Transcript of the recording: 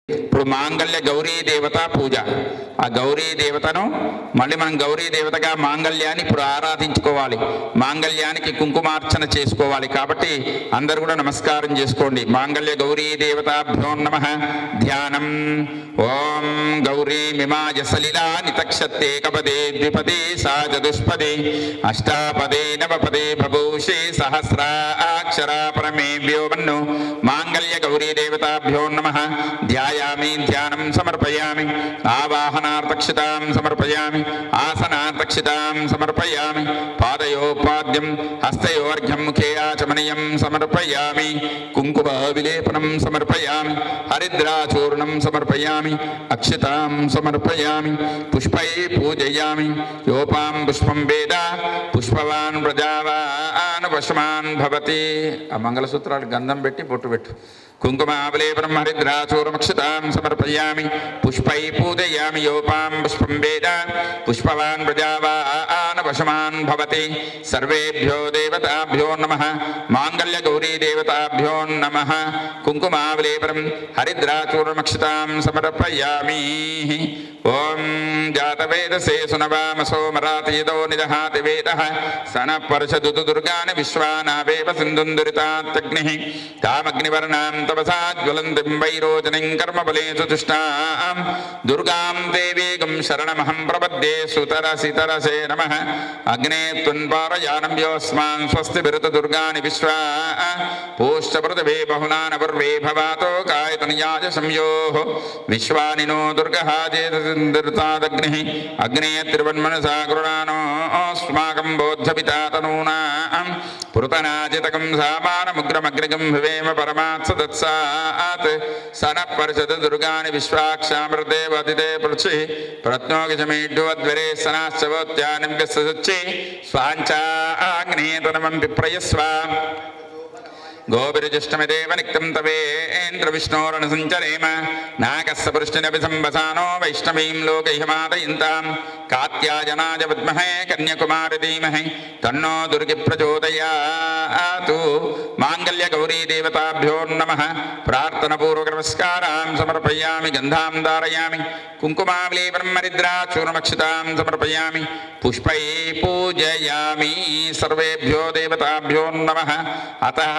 ఇప్పుడు మాంగళ్య గౌరీ దేవత పూజ. ఆ గౌరీ దేవతను మళ్ళీ మనం గౌరీ దేవతగా మాంగళ్యాన్ని ఇప్పుడు ఆరాధించుకోవాలి. మాంగళ్యానికి కుంకుమార్చన చేసుకోవాలి. కాబట్టి అందరూ కూడా నమస్కారం చేసుకోండి. మాంగళ్య గౌరీ దేవతాభ్యో నమః. ధ్యానం. ఓం గౌరీ మిమాయ సలిలా నితక్షత్తే కపదే ద్విపదే సా చతుష్పదే అష్టాపదే నవపదే బభూషే సహస్రాక్షరా పరమే వ్యోమన్ను. మాంగళ్య గౌరీ దేవతాభ్యో నమః. ధ్యాయామి, ధ్యానం సమర్పయామి. ఆవాహనార్థక్షితాం సమర్పయామి. ఆసనార్థక్షితాం సమర్పయామి. పాదయోపాద్యం హస్తయోర్ఘ్యం ముఖే ఆచమనీయం సమర్పయామి. కుంకుమ విలేపనం సమర్పయామి. హరిద్రాచూర్ణం సమర్పయామి. అక్షితాం సమర్పయామి. పుష్పై పూజయామి. యోపాం పుష్పం వేద పుష్పవాన్ ప్రజావాన్ వశమాన్ భవతి. ఆ మంగళసూత్రాలు గంధం పెట్టి బొట్టు పెట్టు. కుంకుమావలేపనం హరిద్రాచూర్ణమక్షితాం సమర్పయామి. పుష్పై పూజయామి. యోపాం పుష్పం వేద పుష్పవాన్ ప్రజావాన్ వశమాన్ భవతి. సర్వేభ్యో దేవతాభ్యో నమః. మాంగళ్య గౌరీ దేవతాభ్యో నమః. కుంకుమావలేపనం హరిద్రాచూర్ణమక్షితాం సమర్పయామి. ఓం జాతవేదసే సునవామసో మరాతీదో నిదహాతి వేదః సన పరశదుతు దుర్గాని విశ్వానావేవ సింధుందురితాత్యగ్నిః కామగ్నివర్ణాం తపసా జ్వలంతిం వైరోచనిం కర్మబలేషు తుష్టాం దుర్గాం దేవీగం శరణమహం ప్రపద్యే సుతరసితరసే నమః. అగ్నే త్వన్పారయానం యోస్మాన్ స్వస్తి విరుత దుర్గాని విశ్వా పూష్యపృథివీ బహుళానపర్వే భవాతో కాయతనయాయ సంయోః విశ్వానినో దుర్గహాజేతసిందృతాదగ్నిః. అగ్నే తిరువన్మనసా గృణానో అస్మాకం బోద్ధపితాతనూనాం పురుతనాజితకం సామానముగ్రమగ్నిగం వివేమ పరమాత్సదత్సాత్ సన పరిషత్ దుర్గాని విశ్వాక్షామృతేవతితే పృచ్ఛి ప్రత్నోగజమేఢ్యోద్వరే సనాశ్చవోత్యానివ్యస్సచ్చి స్వాంచాగ్నేతనమం విప్రయస్వ. గోభిర్జుష్టమిదేవ నిక్తం తవేంద్ర విష్ణోరణ సంచరేమ నాకస్య పృష్టినపి సంవసానో వైష్ణవీం లోకైహమాదయంతాం కాత్యాయనాయ విద్మహే కన్యాకుమారి ధీమహి తన్నో దుర్గి ప్రచోదయాతు. మాంగళ్య గౌరీ దేవతాభ్యో నమః. ప్రార్థనపూర్వక నమస్కారాం సమర్పయామి. గంధాం ధారయామి. కుంకుమావలేపనం హరిద్రాచూర్ణమక్షితాం సమర్పయామి. పుష్పై పూజయామి. సర్వేభ్యో దేవతాభ్యో నమః. అతః